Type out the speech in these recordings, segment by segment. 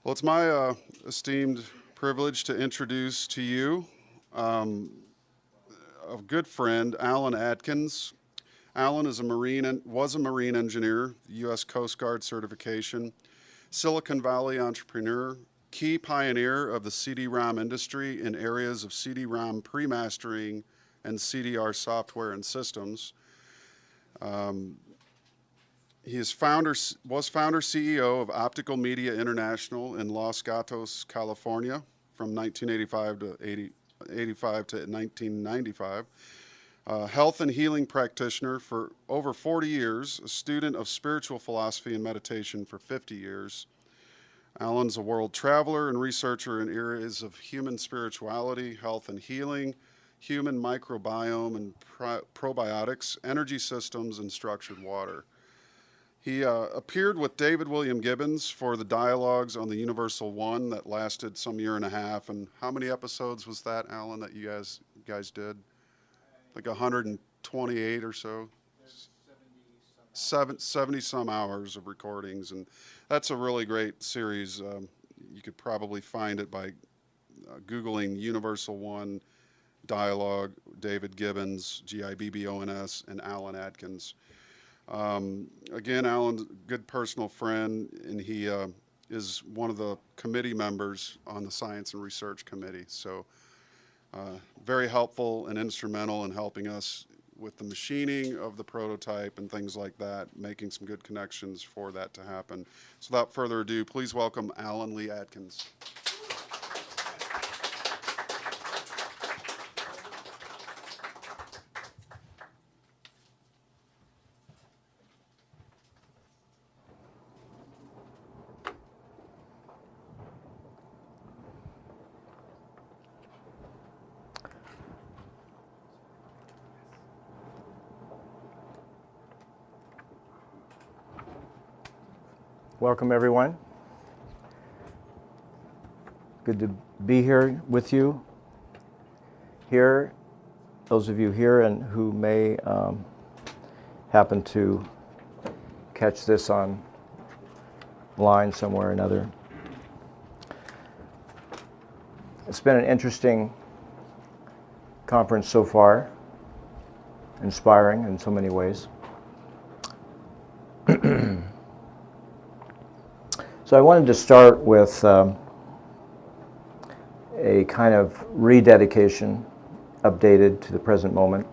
Well, it's my esteemed privilege to introduce to you a good friend, Alan Adkins. Alan is was a Marine engineer, U.S. Coast Guard certification, Silicon Valley entrepreneur, key pioneer of the CD-ROM industry in areas of CD-ROM premastering and CDR software and systems. He was founder CEO of Optical Media International in Los Gatos, California from 1985 to 1995. Health and healing practitioner for over 40 years, a student of spiritual philosophy and meditation for 50 years. Alan's a world traveler and researcher in areas of human spirituality, health and healing, human microbiome and probiotics, energy systems, and structured water. He appeared with David William Gibbons for the dialogues on the Universal One that lasted some year and a half. And how many episodes was that, Alan, that you guys did? Like 128 or so? 70 some hours of recordings. And that's a really great series. You could probably find it by Googling Universal One dialogue, David Gibbons, Gibbons, and Alan Adkins. Again, Alan's a good personal friend, and he is one of the committee members on the Science and Research Committee. So very helpful and instrumental in helping us with the machining of the prototype and things like that, making some good connections for that to happen. So without further ado, please welcome Alan Lee Adkins. Welcome, everyone. Good to be here with you. Here, those of you here and who may happen to catch this online somewhere or another. It's been an interesting conference so far, inspiring in so many ways. So I wanted to start with a kind of rededication, updated to the present moment,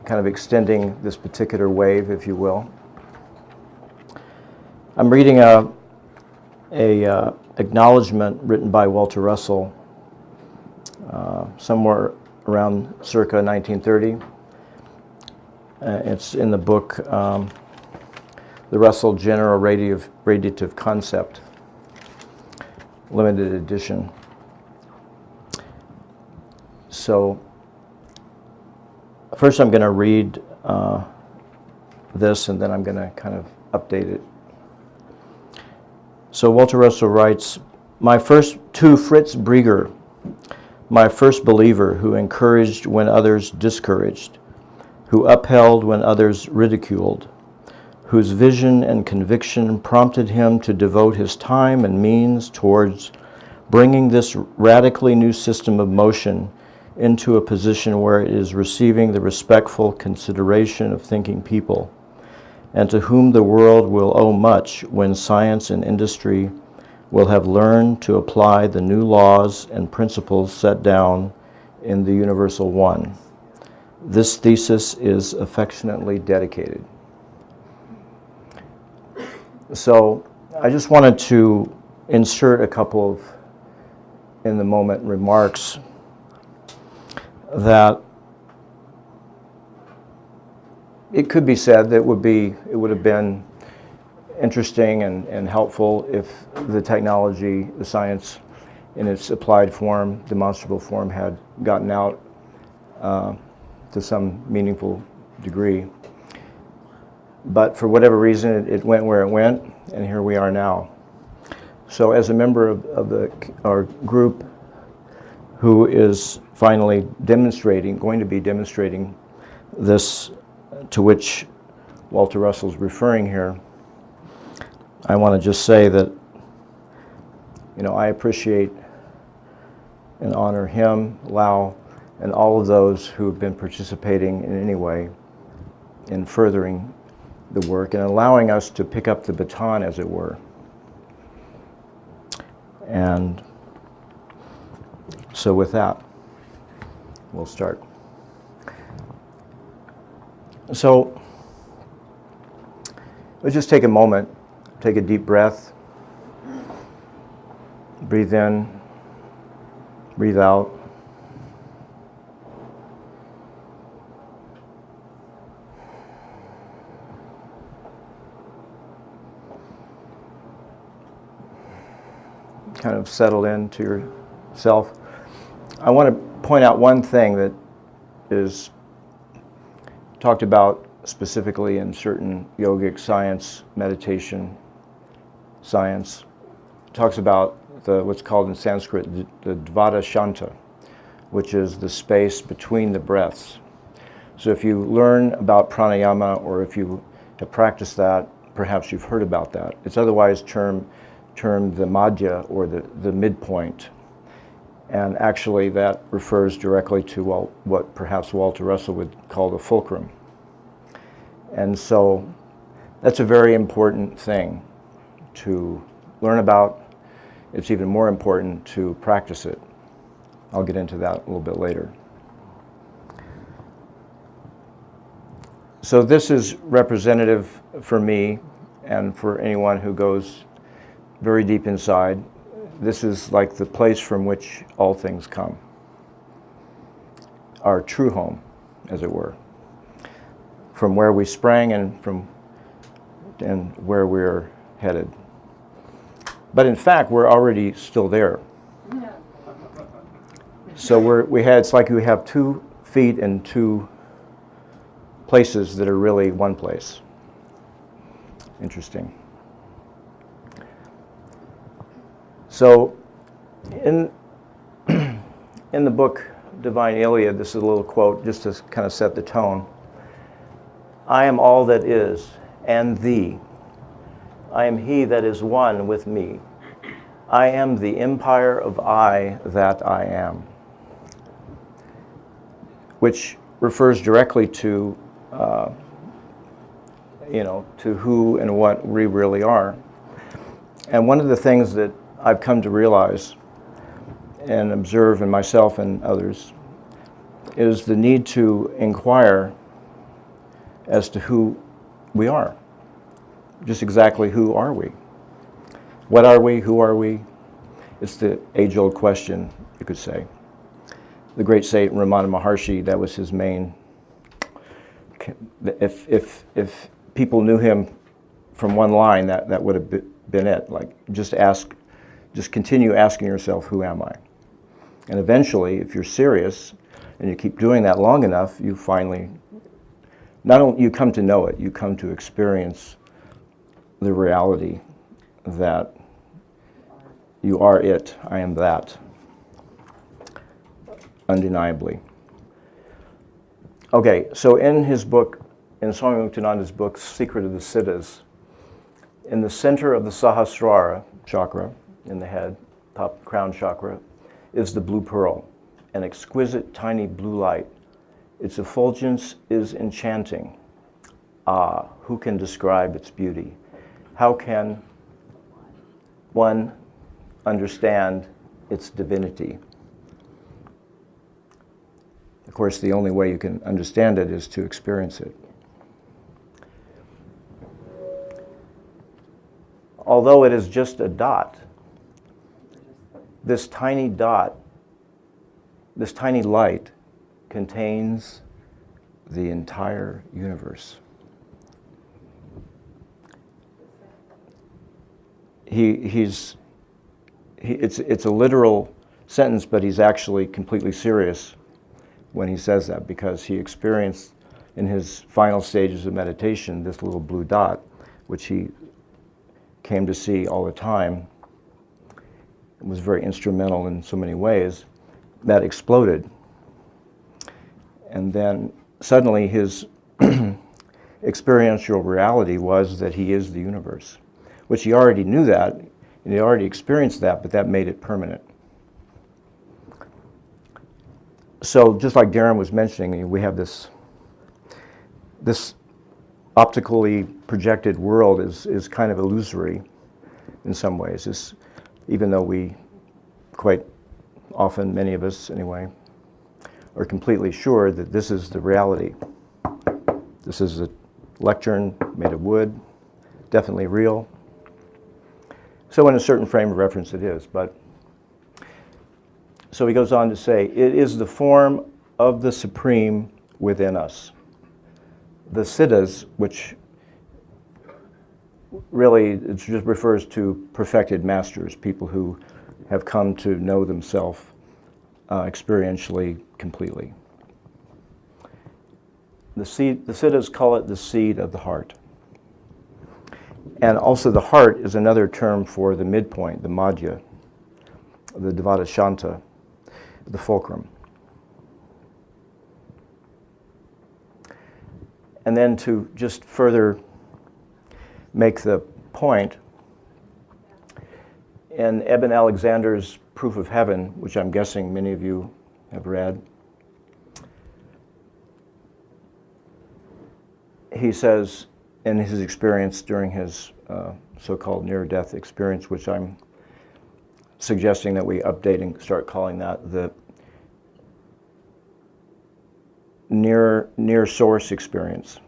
kind of extending this particular wave, if you will. I'm reading a acknowledgement written by Walter Russell somewhere around circa 1930. It's in the book The Russell General Radiative Concept, limited edition. So first I'm going to read this, and then I'm going to kind of update it. So Walter Russell writes, to Fritz Brieger, my first believer, who encouraged when others discouraged, who upheld when others ridiculed, whose vision and conviction prompted him to devote his time and means towards bringing this radically new system of motion into a position where it is receiving the respectful consideration of thinking people, and to whom the world will owe much when science and industry will have learned to apply the new laws and principles set down in the Universal One. This thesis is affectionately dedicated. So I just wanted to insert a couple of in-the-moment remarks that it could be said that it would have been interesting and helpful if the technology, the science in its applied form, demonstrable form, had gotten out to some meaningful degree. But for whatever reason, it went where it went, and here we are now. So as a member of our group who is finally going to be demonstrating this to which Walter Russell's referring here, I want to just say that You know, I appreciate and honor him, Lau, and all of those who have been participating in any way in furthering the work and allowing us to pick up the baton, as it were. And so with that, we'll start. So let's just take a moment, take a deep breath, breathe in, breathe out. Kind of settle into yourself. I want to point out one thing that is talked about specifically in certain yogic science, meditation science. It talks about what's called in Sanskrit the Dvada Shanta, which is the space between the breaths. So if you learn about pranayama, or if you have practiced that, perhaps you've heard about that. It's otherwise termed the madhya, or the midpoint. And actually that refers directly to, well, what perhaps Walter Russell would call the fulcrum. And so that's a very important thing to learn about. It's even more important to practice it. I'll get into that a little bit later. So this is representative for me and for anyone who goes very deep inside. This is like the place from which all things come. Our true home, as it were. From where we sprang and where we're headed. But in fact, we're already still there. So it's like we have 2 feet in 2 places that are really one place. Interesting. So in the book Divine Iliad, this is a little quote just to kind of set the tone. I am all that is, and thee. I am he that is one with me. I am the empire of I that I am. Which refers directly to, to who and what we really are. And one of the things that I've come to realize and observe in myself and others is the need to inquire as to who we are. Just exactly who are we? What are we? Who are we? It's the age-old question, you could say. The great saint Ramana Maharshi, that was his main. If people knew him from one line, that would have been it. Like, just continue asking yourself, who am I? And eventually, if you're serious and you keep doing that long enough, you finally, not only you come to know it, you come to experience the reality that you are it, I am that, undeniably. Okay, so in his book, in Swami Muktananda's book, Secret of the Siddhas, in the center of the Sahasrara chakra, in the head, top crown chakra, is the blue pearl, an exquisite tiny blue light. Its effulgence is enchanting. Ah, who can describe its beauty? How can one understand its divinity? Of course, the only way you can understand it is to experience it. Although it is just a dot, this tiny dot, this tiny light contains the entire universe. It's a literal sentence, but he's actually completely serious when he says that, because he experienced in his final stages of meditation this little blue dot, which he came to see all the time. It was very instrumental in so many ways. That exploded. And then suddenly his experiential reality was that he is the universe, which he already knew that. And he already experienced that, but that made it permanent. So just like Darren was mentioning, we have this optically projected world is kind of illusory in some ways, even though we quite often, many of us anyway, are completely sure that this is the reality. This is a lectern made of wood, definitely real. So in a certain frame of reference it is, but so he goes on to say, it is the form of the Supreme within us. The Siddhas, which really it just refers to perfected masters, people who have come to know themselves experientially completely. The Siddhas call it the seed of the heart. And also the heart is another term for the midpoint, the madhya, the devadashanta, the fulcrum. And then to just further make the point, in Eben Alexander's Proof of Heaven, which I'm guessing many of you have read, he says in his experience during his so-called near-death experience, which I'm suggesting that we update and start calling that the near source experience.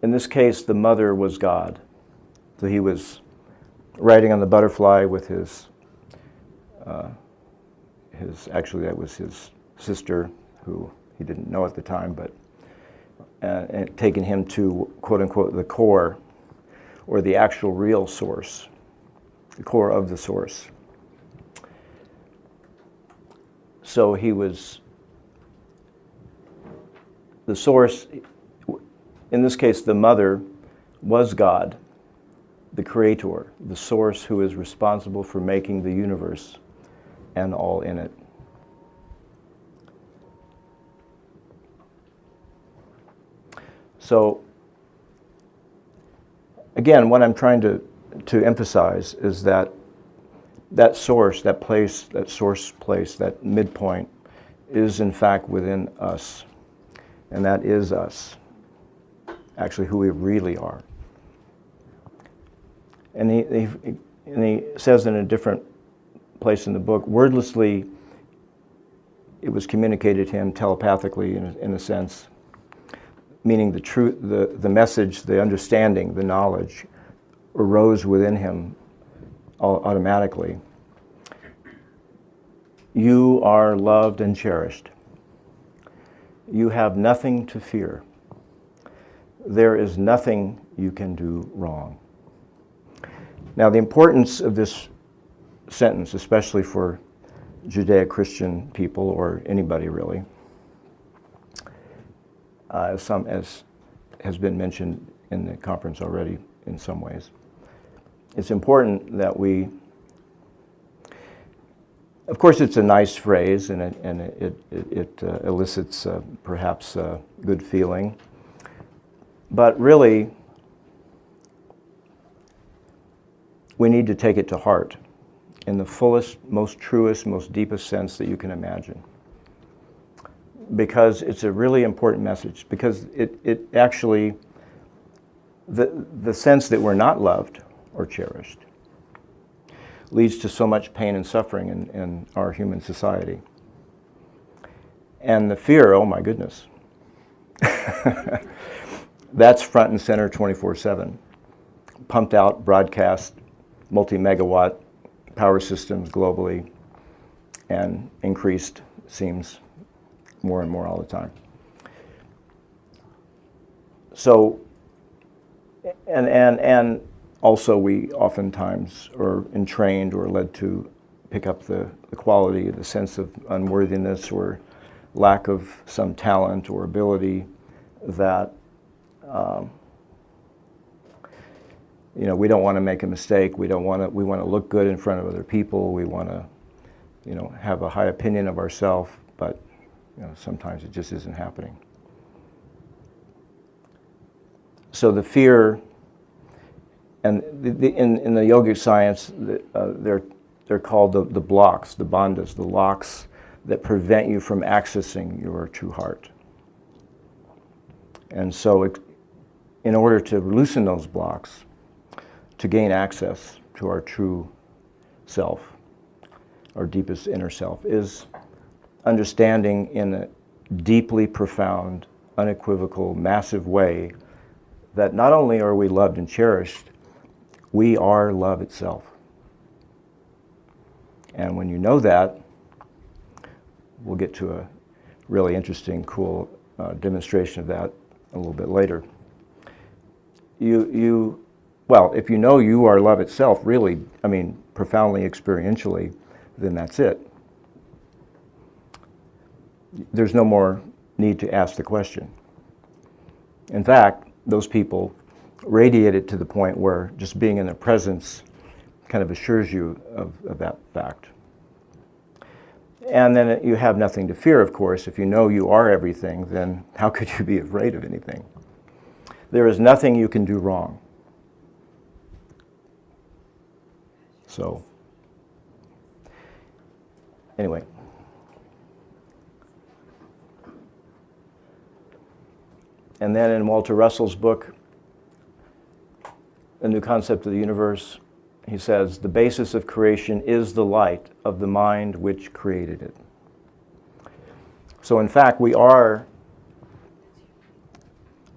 In this case, the mother was God. So he was riding on the butterfly with his actually that was his sister, who he didn't know at the time, but and taking him to, quote unquote, the core, or the actual real source, the core of the source. So he was the source, in this case the mother was God, the creator, the source who is responsible for making the universe and all in it. So again, what I'm trying to emphasize is that that source, that place, that source place, that midpoint is in fact within us. And that is us, actually who we really are. And he says in a different place in the book, wordlessly, it was communicated to him telepathically in a sense, meaning the truth, the message, the understanding, the knowledge arose within him automatically. You are loved and cherished. You have nothing to fear. There is nothing you can do wrong. Now, the importance of this sentence, especially for Judeo-Christian people or anybody really, as has been mentioned in the conference already in some ways, it's important that we, of course it's a nice phrase and it elicits perhaps a good feeling, but really we need to take it to heart in the fullest, most truest, most deepest sense that you can imagine. Because it's a really important message, because it actually, the sense that we're not loved or cherished leads to so much pain and suffering in our human society. And the fear, oh my goodness, that's front and center 24/7. Pumped out, broadcast, multi-megawatt power systems globally, and increased, seems, more and more all the time. So, and also we oftentimes are entrained or led to pick up the quality, the sense of unworthiness or lack of some talent or ability that you know, we don't want to make a mistake. We want to look good in front of other people. We want to, you know, have a high opinion of ourselves, but you know, sometimes it just isn't happening. So the fear And in the yogic science, they're called the blocks, the bandhas, the locks that prevent you from accessing your true heart. And so in order to loosen those blocks, to gain access to our true self, our deepest inner self, is understanding in a deeply profound, unequivocal, massive way that not only are we loved and cherished, we are love itself. And when you know that, we'll get to a really interesting, cool demonstration of that a little bit later. Well, if you know you are love itself, really, I mean, profoundly experientially, then that's it. There's no more need to ask the question. In fact, those people radiate it to the point where just being in their presence kind of assures you of that fact. And then you have nothing to fear, of course. If you know you are everything, then how could you be afraid of anything? There is nothing you can do wrong. So, anyway. And then in Walter Russell's book, A New Concept of the Universe, he says, the basis of creation is the light of the mind which created it. So in fact, we are,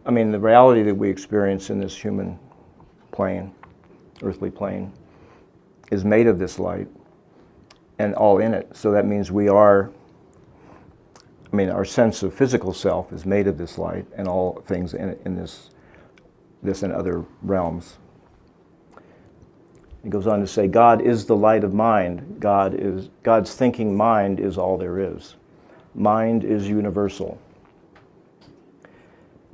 I mean, the reality that we experience in this human plane, earthly plane, is made of this light and all in it. So that means we are, I mean, our sense of physical self is made of this light and all things in this and other realms. He goes on to say, God is the light of mind. God's thinking mind is all there is. Mind is universal.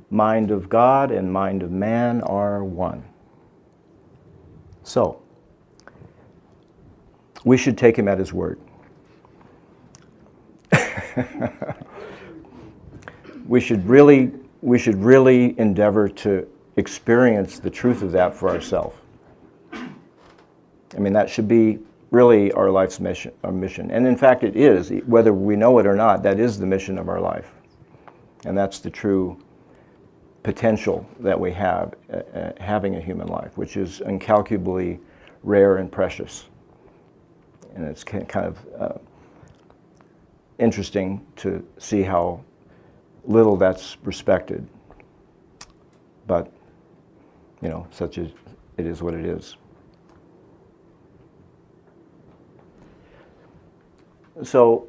Mind of God and mind of man are one. So, we should take him at his word. We should really endeavor to experience the truth of that for ourselves. I mean, that should be really our life's mission, our mission. And in fact, it is. Whether we know it or not, that is the mission of our life. And that's the true potential that we have having a human life, which is incalculably rare and precious. And it's kind of interesting to see how little that's respected. But, you know, such as it is what it is. So,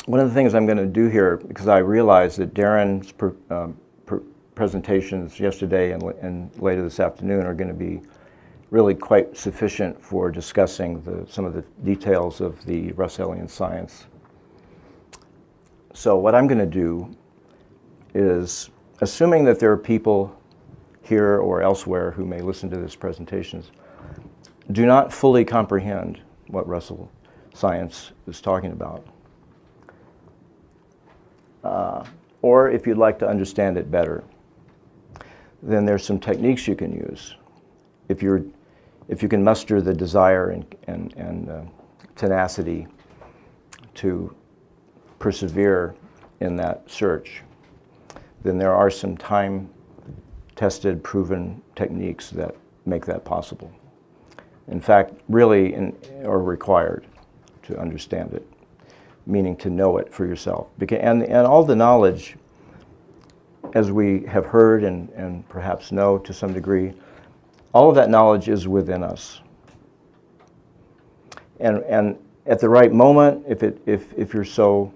one of the things I'm going to do here, because I realize that Darren's presentations yesterday and later this afternoon are going to be really quite sufficient for discussing some of the details of the Russellian science. So what I'm going to do is, assuming that there are people here or elsewhere who may listen to this presentations, do not fully comprehend what Russell science is talking about. Or if you'd like to understand it better, then there's some techniques you can use. If you can muster the desire and tenacity to persevere in that search, then there are some time-tested, proven techniques that make that possible. In fact, really are required to understand it, meaning to know it for yourself. And all the knowledge, as we have heard and perhaps know to some degree, all of that knowledge is within us. And at the right moment, if you're so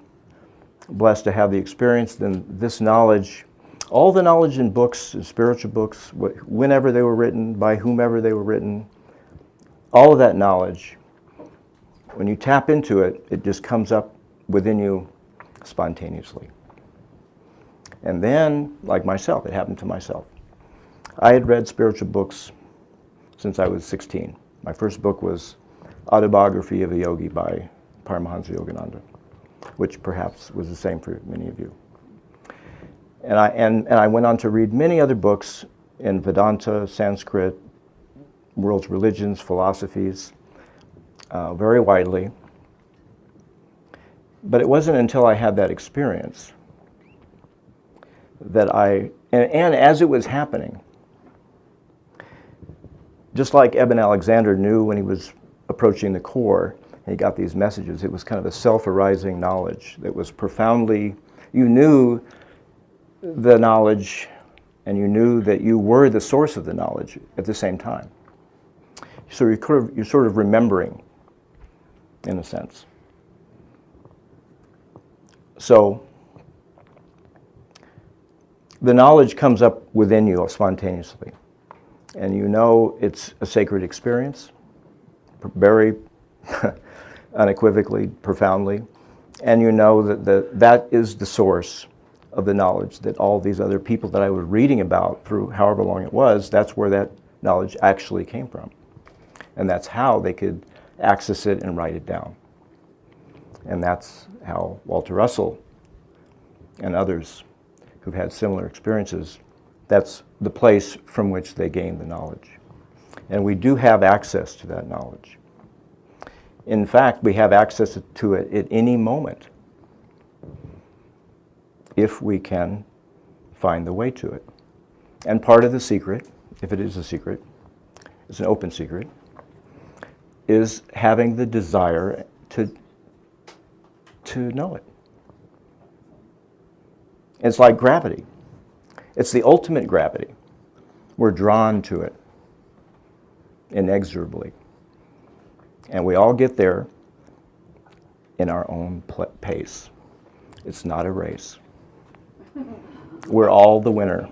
blessed to have the experience, then this knowledge, all the knowledge in books, in spiritual books, whenever they were written, by whomever they were written, all of that knowledge, when you tap into it, it just comes up within you spontaneously. And then, like myself, it happened to myself. I had read spiritual books since I was 16. My first book was Autobiography of a Yogi by Paramahansa Yogananda, which perhaps was the same for many of you. And I went on to read many other books in Vedanta, Sanskrit, world's religions, philosophies, very widely. But it wasn't until I had that experience that and as it was happening, just like Eben Alexander knew when he was approaching the core, and he got these messages, it was kind of a self-arising knowledge that was profoundly, you knew the knowledge and you knew that you were the source of the knowledge at the same time. So you're sort of remembering, in a sense. So the knowledge comes up within you spontaneously, and you know it's a sacred experience, very unequivocally, profoundly, and you know that that is the source of the knowledge that all these other people that I was reading about through however long it was, that's where that knowledge actually came from. And that's how they could access it and write it down. And that's how Walter Russell and others who've had similar experiences, that's the place from which they gain the knowledge. And we do have access to that knowledge. In fact, we have access to it at any moment if we can find the way to it. And part of the secret, if it is a secret, it's an open secret, is having the desire to know it. It's like gravity. It's the ultimate gravity. We're drawn to it inexorably. And we all get there in our own pace. It's not a race. We're all the winner.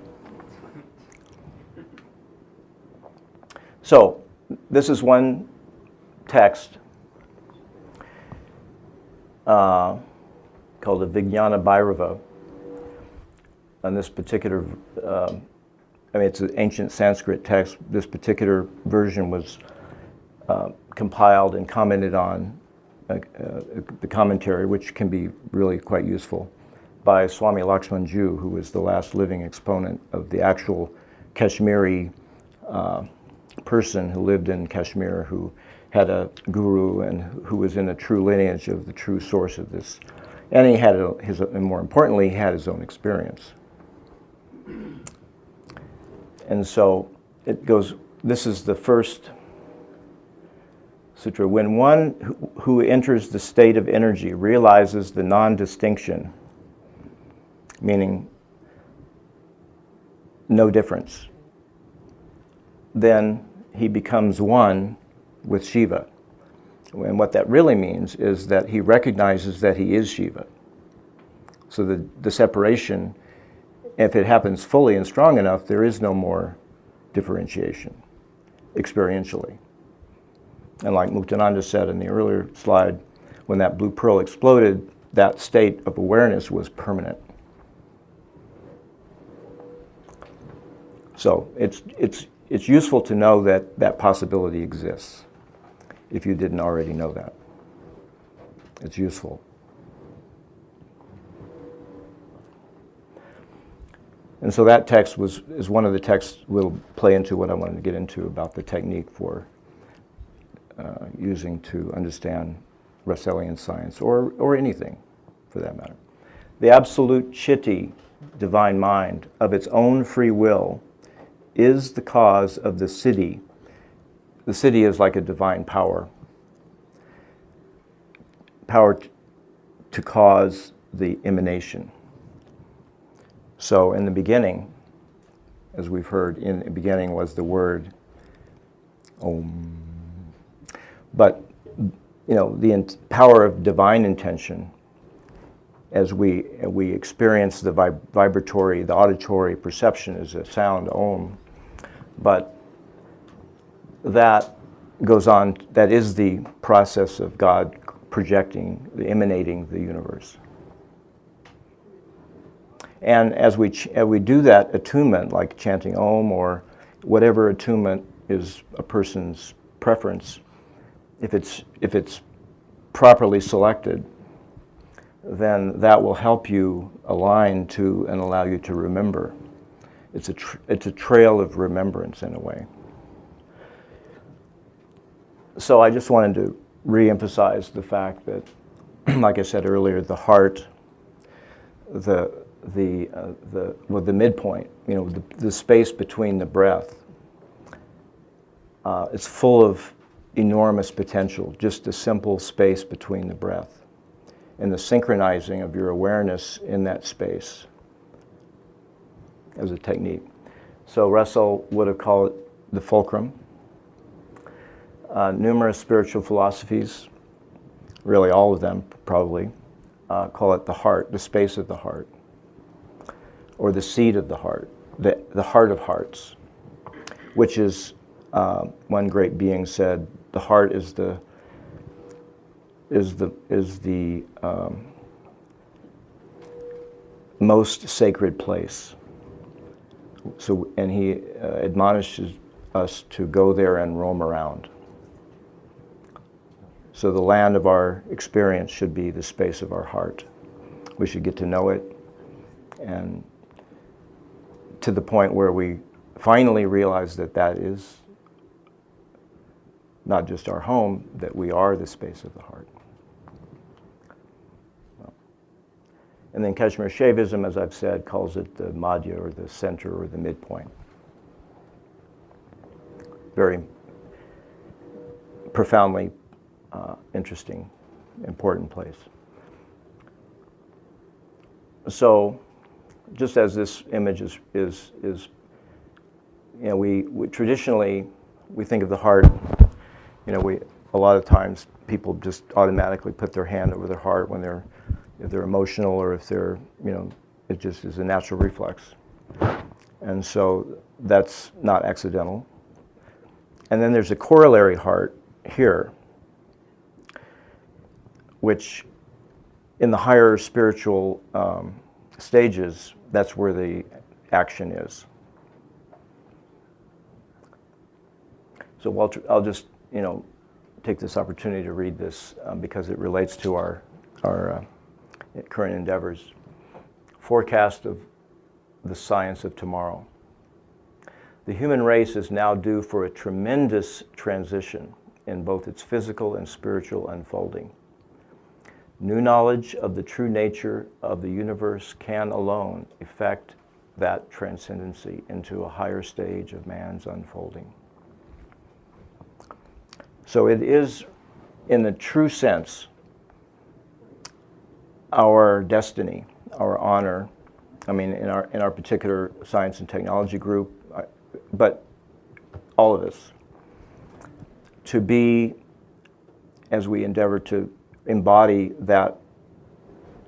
So, this is one text called the Vijnana Bhairava. And this particular, it's an ancient Sanskrit text. This particular version was compiled and commented on, the commentary, which can be really quite useful, by Swami Lakshmanju, who was the last living exponent of the actual Kashmiri person who lived in Kashmir, who had a guru and who was in a true lineage of the true source of this. And he had and more importantly, he had his own experience. And so it goes, this is the first sutra. When one who enters the state of energy realizes the non-distinction, meaning no difference, then he becomes one with Shiva. And what that really means is that he recognizes that he is Shiva. So the separation, if it happens fully and strong enough, there is no more differentiation experientially. And like Muktananda said in the earlier slide, when that blue pearl exploded, that state of awareness was permanent. So it's useful to know that that possibility exists, if you didn't already know that. It's useful. And so that text is one of the texts we'll play into what I wanted to get into about the technique for using to understand Russellian science, or anything for that matter. The absolute chitti, divine mind, of its own free will, is the cause of the siddhi. The siddhi is like a divine power. Power to cause the emanation. So in the beginning, as we've heard, in the beginning was the word Om. But, the power of divine intention, as we experience the vibratory, the auditory perception is a sound Om. But that goes on, that is the process of God projecting, emanating the universe. And as we do that attunement, like chanting Om or whatever attunement is a person's preference, if it's properly selected, then that will help you align to and allow you to remember. It's a trail of remembrance in a way. So I just wanted to re-emphasize the fact that, like I said earlier, the heart, the midpoint, the space between the breath, it's full of enormous potential, just a simple space between the breath, and the synchronizing of your awareness in that space as a technique. So Russell would have called it the fulcrum. Numerous spiritual philosophies, really all of them probably, call it the heart, the space of the heart, or the seat of the heart, the heart of hearts, which is, one great being said, the heart is the most sacred place. So, and he admonishes us to go there and roam around. So the land of our experience should be the space of our heart. We should get to know it, and to the point where we finally realize that that is not just our home, that we are the space of the heart. And then Kashmiri Shaivism, as I've said, calls it the madhya, or the center, or the midpoint. Very profoundly interesting, important place. So, just as this image is we traditionally, we think of the heart, a lot of times people just automatically put their hand over their heart when if they're emotional, or if they're, it just is a natural reflex. And so that's not accidental. And then there's a corollary heart here, which in the higher spiritual stages, that's where the action is. So Walter, I'll just, take this opportunity to read this because it relates to our current endeavors. Forecast of the science of tomorrow. The human race is now due for a tremendous transition in both its physical and spiritual unfolding. New knowledge of the true nature of the universe can alone effect that transcendency into a higher stage of man's unfolding. So it is, in the true sense, our destiny, our honor, in our particular science and technology group, but all of us, to be, as we endeavor to embody that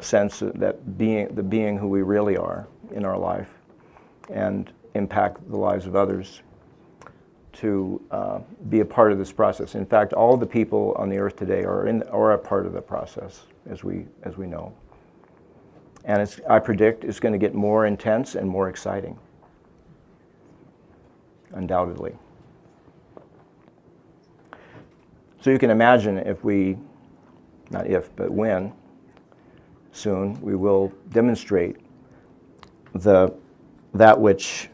sense, that being, the being who we really are in our life, and impact the lives of others, to be a part of this process. In fact, all the people on the earth today are a part of the process, as we know. And I predict it's going to get more intense and more exciting, undoubtedly. So you can imagine if we, not if, but when, soon, we will demonstrate that which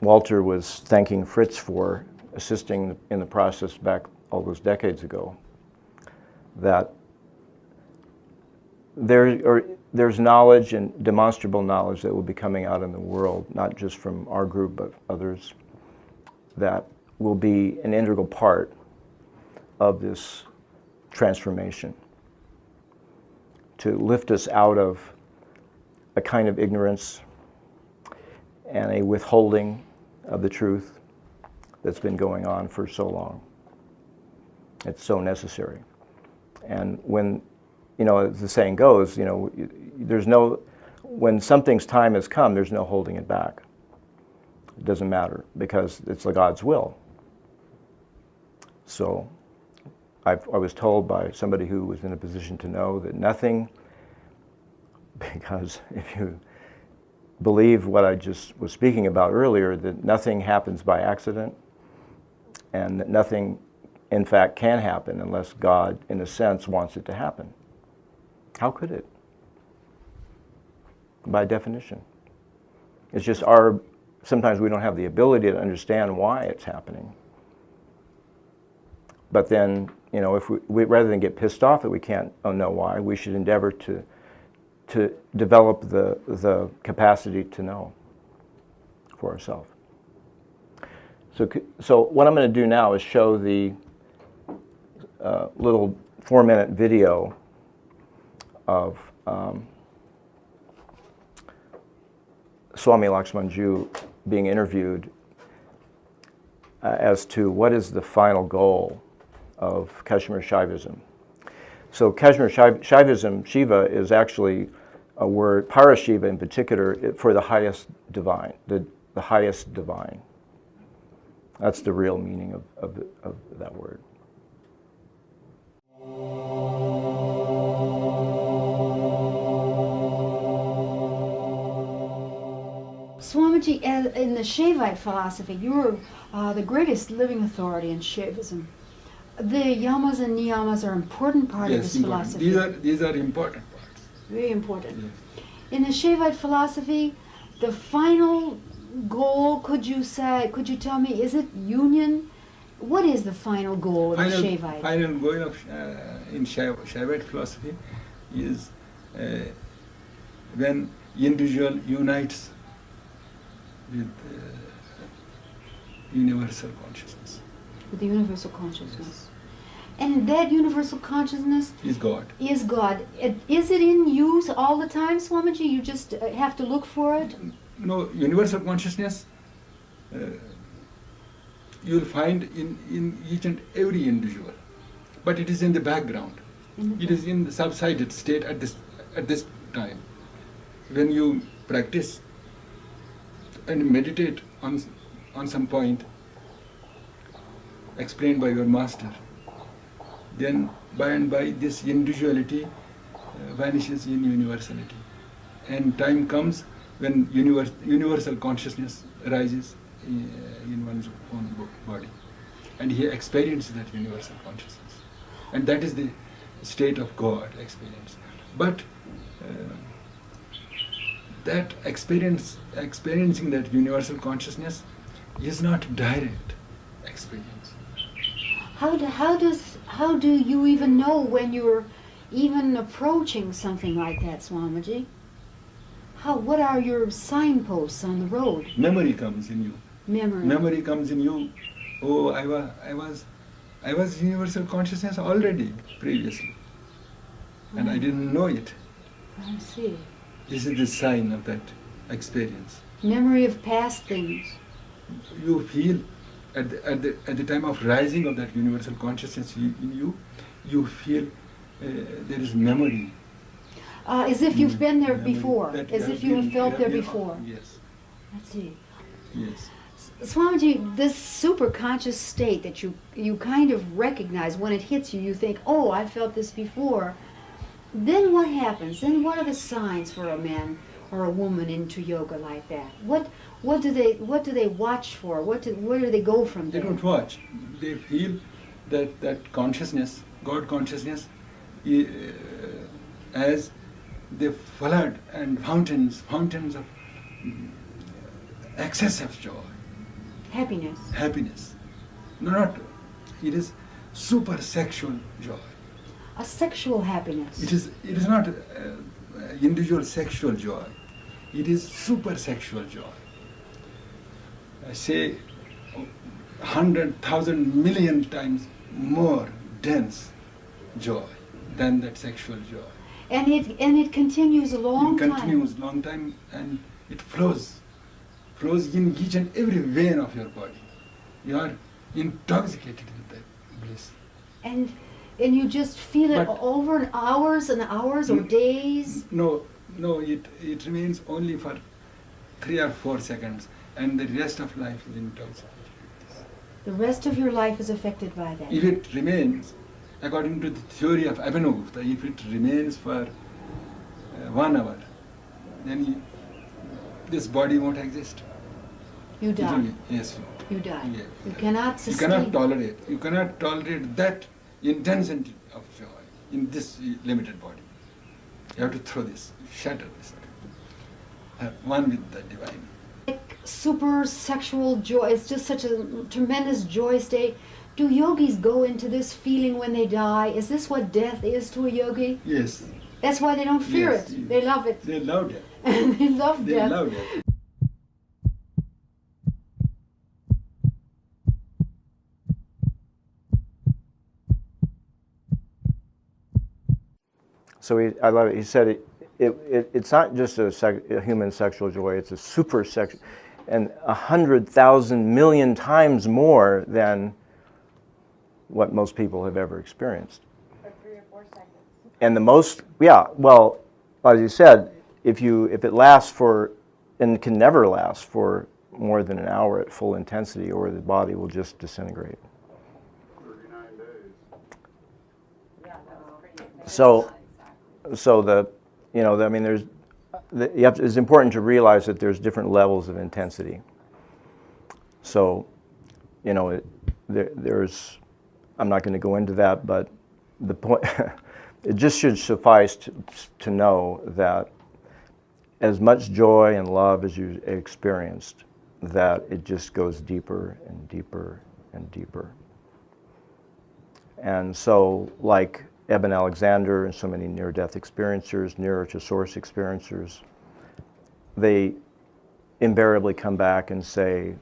Walter was thanking Fritz for, assisting in the process back all those decades ago, that there's knowledge, and demonstrable knowledge, that will be coming out in the world, not just from our group, but others, that will be an integral part of this transformation, to lift us out of a kind of ignorance and a withholding of the truth that's been going on for so long. It's so necessary. And when, as the saying goes, when something's time has come, there's no holding it back. It doesn't matter, because it's God's will. So I was told by somebody who was in a position to know that nothing, because if you believe what I just was speaking about earlier, that nothing happens by accident, and that nothing, in fact, can happen unless God, in a sense, wants it to happen. How could it? By definition. It's just our sometimes we don't have the ability to understand why it's happening. But then, you know, if we rather than get pissed off that we can't know why, we should endeavor to develop the capacity to know for ourselves. So what I'm going to do now is show the little 4-minute video of Swami Lakshmanju being interviewed as to what is the final goal of Kashmiri Shaivism. So Kashmiri Shaivism, Shiva, is actually a word, Parashiva in particular, for the highest divine, the highest divine. That's the real meaning of that word. Swamiji, in the Shaivite philosophy, you're the greatest living authority in Shaivism. The yamas and niyamas are an important part of this philosophy. These are important parts. Very important. Yes. In the Shaivite philosophy, the final goal, could you tell me, is it union? What is the final goal of the Shaivite? Final goal of in Shaivite philosophy is when individual unites with universal consciousness. With the universal consciousness. And that universal consciousness Is God. is God. Is it in use all the time, Swamiji? You just have to look for it? No, universal consciousness you'll find in each and every individual, but it is in the background. It is in the subsided state at this time. When you practice and meditate on some point explained by your master, then by and by this individuality vanishes in universality, and time comes when universal consciousness arises in one's own body, and he experiences that universal consciousness, and that is the state of God experience. But that experiencing that universal consciousness is not direct experience. How do you even know when you're even approaching something like that, Swamiji? What are your signposts on the road? Memory comes in you. Memory comes in you. Oh, I was universal consciousness already previously, and I didn't know it. I see. This is the sign of that experience. Memory of past things. You feel at the time of rising of that universal consciousness in you, you feel there is memory. As if you've been there Memory before. that As if you have felt there yeah, before. Yes. I see. Yes. Swamiji, this superconscious state that you kind of recognize when it hits you, you think, oh, I felt this before. Then what happens? Then what are the signs for a man or a woman into yoga like that? What do they watch for? Where do they go from there? They don't watch. They feel that consciousness, God consciousness, as the flood and fountains of excess of joy. Happiness. No, not. It is super sexual joy. A sexual happiness. It is not individual sexual joy. It is super sexual joy. I say 100,000 million times more dense joy than that sexual joy. And it continues a long time. It continues long time, and it flows in each and every vein of your body. You are intoxicated with that bliss. And you just feel it over hours and hours or days? No, it remains only for 3 or 4 seconds, and the rest of life is intoxicated. The rest of your life is affected by that. If it remains, according to the theory of Abhinavagupta, if it remains for 1 hour, then this body won't exist. You die. Yes. You die. Yeah. You cannot sustain. You cannot tolerate that intensity of joy in this limited body. You have to throw this, shatter this, one with the divine. super sexual joy. It's just such a tremendous joy state. Do yogis go into this feeling when they die? Is this what death is to a yogi? Yes. That's why they don't fear Yes. it. They love it. They loved it. And they love They death. loved it. So I love it. He said it's not just a human sexual joy, it's a super sexual, and 100,000 million times more than what most people have ever experienced. For 3 or 4 seconds. And the most, yeah, well, as you said, if it lasts for, and can never last for more than an hour at full intensity, or the body will just disintegrate. 39 days. Yeah, that was pretty amazing. So I mean, it's important to realize that there's different levels of intensity. So, there's, I'm not going to go into that, but the point, it just should suffice to know that as much joy and love as you experienced, that it just goes deeper and deeper and deeper. And so, like Eben Alexander and so many near-death experiencers, near-to-source experiencers, they invariably come back and say,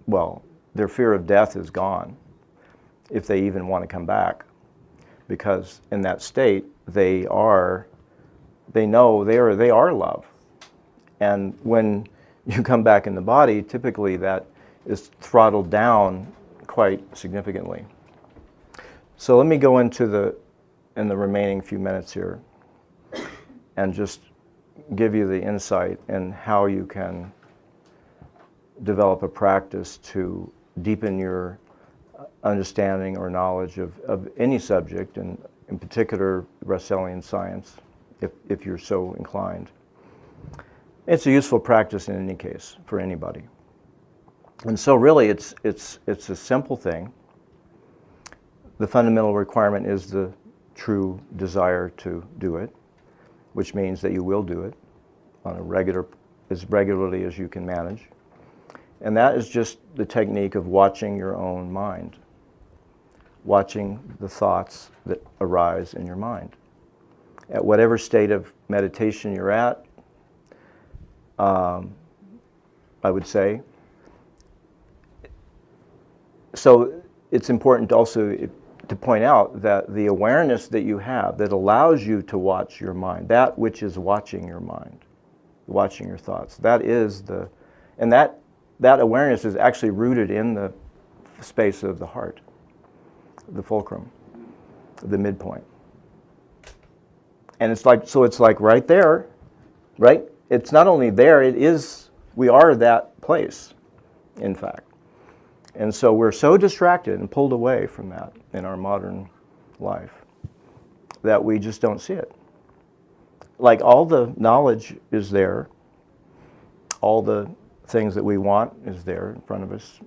well, their fear of death is gone, if they even want to come back, because in that state they know they are love. And when you come back in the body, typically that is throttled down quite significantly. So let me go into in the remaining few minutes here and just give you the insight in how you can develop a practice to deepen your understanding or knowledge of any subject, and in particular Russellian science, if you're so inclined. It's a useful practice in any case for anybody. And so really it's a simple thing. The fundamental requirement is the true desire to do it, which means that you will do it on as regularly as you can manage. And that is just the technique of watching your own mind, watching the thoughts that arise in your mind. At whatever state of meditation you're at, I would say. So it's important also to point out that the awareness that you have that allows you to watch your mind, that which is watching your mind, watching your thoughts, that awareness is actually rooted in the space of the heart, the fulcrum, the midpoint. And it's like right there, right? It's not only there, we are that place, in fact. And so we're so distracted and pulled away from that in our modern life that we just don't see it. Like all the knowledge is there, all the things that we want is there in front of us.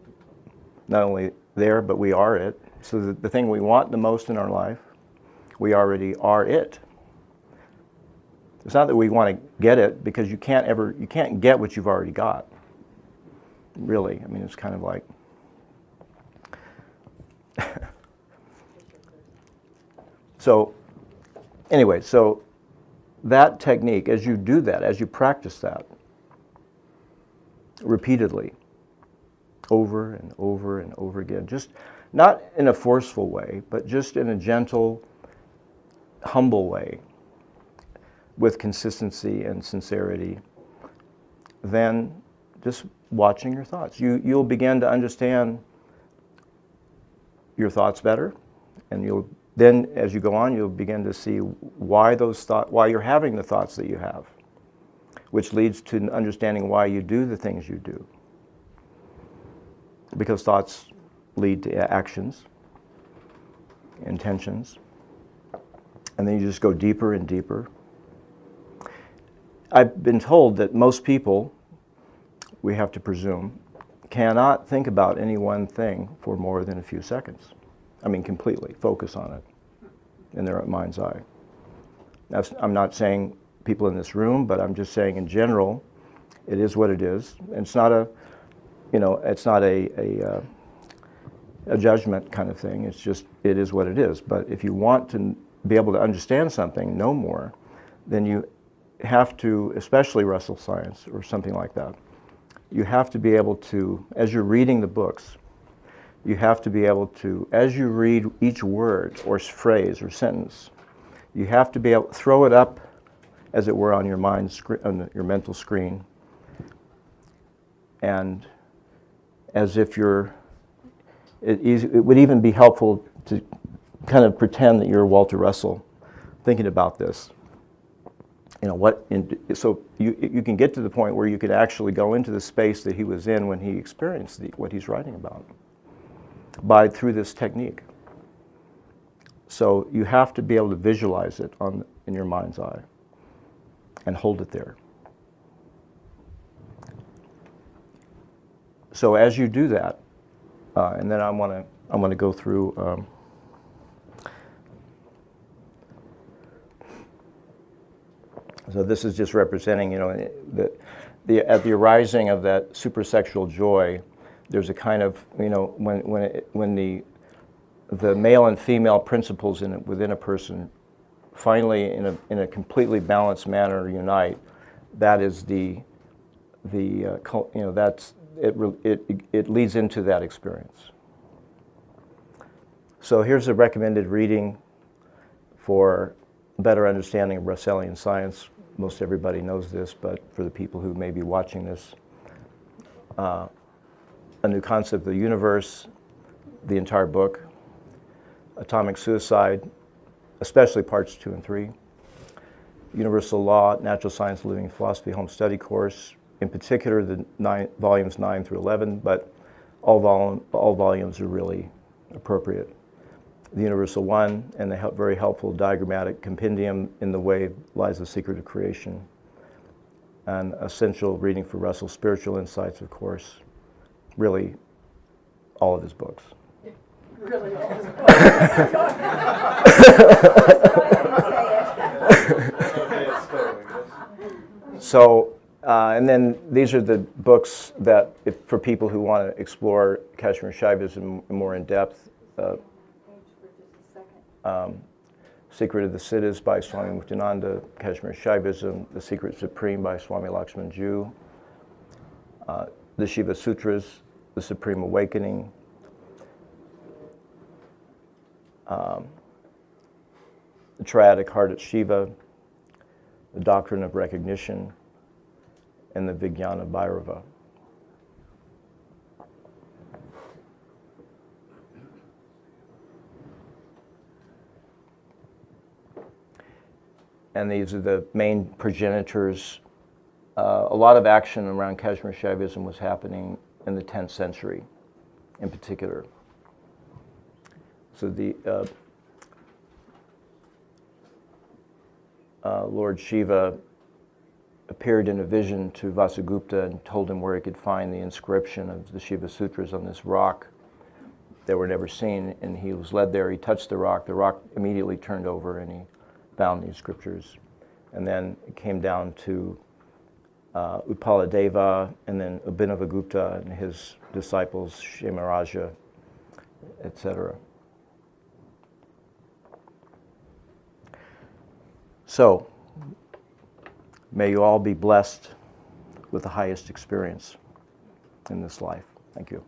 Not only there, but we are it. So the thing we want the most in our life, we already are it. It's not that we want to get it, because you can't get what you've already got. Really, I mean, it's kind of like, so anyway, so that technique, as you do that, as you practice that repeatedly, over and over and over again, just not in a forceful way, but just in a gentle, humble way, with consistency and sincerity, then just watching your thoughts. You'll begin to understand your thoughts better, and then as you go on, you'll begin to see why you're having the thoughts that you have, which leads to understanding why you do the things you do. Because thoughts lead to actions, intentions, and then you just go deeper and deeper. I've been told that most people, we have to presume, cannot think about any one thing for more than a few seconds. I mean, completely focus on it in their mind's eye. I'm not saying people in this room, but I'm just saying in general, It is what it is. And it's not a, it's not a judgment kind of thing. It's just, it is what it is. But if you want to be able to understand something, know more, then you have to, especially Russell science or something like that, you have to be able to, as you're reading the books, you have to be able to, as you read each word or phrase or sentence, you have to be able to throw it up, as it were, on your on your mental screen, and as if you're, it would even be helpful to kind of pretend that you're Walter Russell thinking about this. So you can get to the point where you could actually go into the space that he was in when he experienced what he's writing about through this technique. So you have to be able to visualize it in your mind's eye and hold it there. So as you do that, and then I want to go through. So this is just representing, at the arising of that supersexual joy, there's a kind of, when the male and female principles within a person finally, in a completely balanced manner, unite. That is that's it leads into that experience. So here's a recommended reading for better understanding of Russellian science. Most everybody knows this, but for the people who may be watching this, A New Concept of the Universe, the entire book, Atomic Suicide, especially parts 2 and 3, Universal Law, Natural Science, Living Philosophy Home Study Course, in particular the volumes 9 through 11, but all volumes are really appropriate. The Universal One, and the very helpful diagrammatic compendium, In the Way Lies the Secret of Creation, and essential reading for Russell's Spiritual Insights, of course, really all of his books. Really all his So, and then these are the books that, for people who want to explore Kashmiri Shaivism more in depth, Secret of the Siddhas by Swami Muktananda, Kashmiri Shaivism, The Secret Supreme by Swami Lakshman Ju, the Shiva Sutras, The Supreme Awakening, the Triadic Heart at Shiva, the Doctrine of Recognition, and the Vijnana Bhairava. And these are the main progenitors. A lot of action around Kashmiri Shaivism was happening in the 10th century in particular. So the Lord Shiva appeared in a vision to Vasugupta and told him where he could find the inscription of the Shiva Sutras on this rock that were never seen, and he was led there. He touched the rock immediately turned over, and he found these scriptures. And then it came down to Upaladeva, and then Abhinavagupta and his disciples, Shemaraja, etc. So, may you all be blessed with the highest experience in this life. Thank you.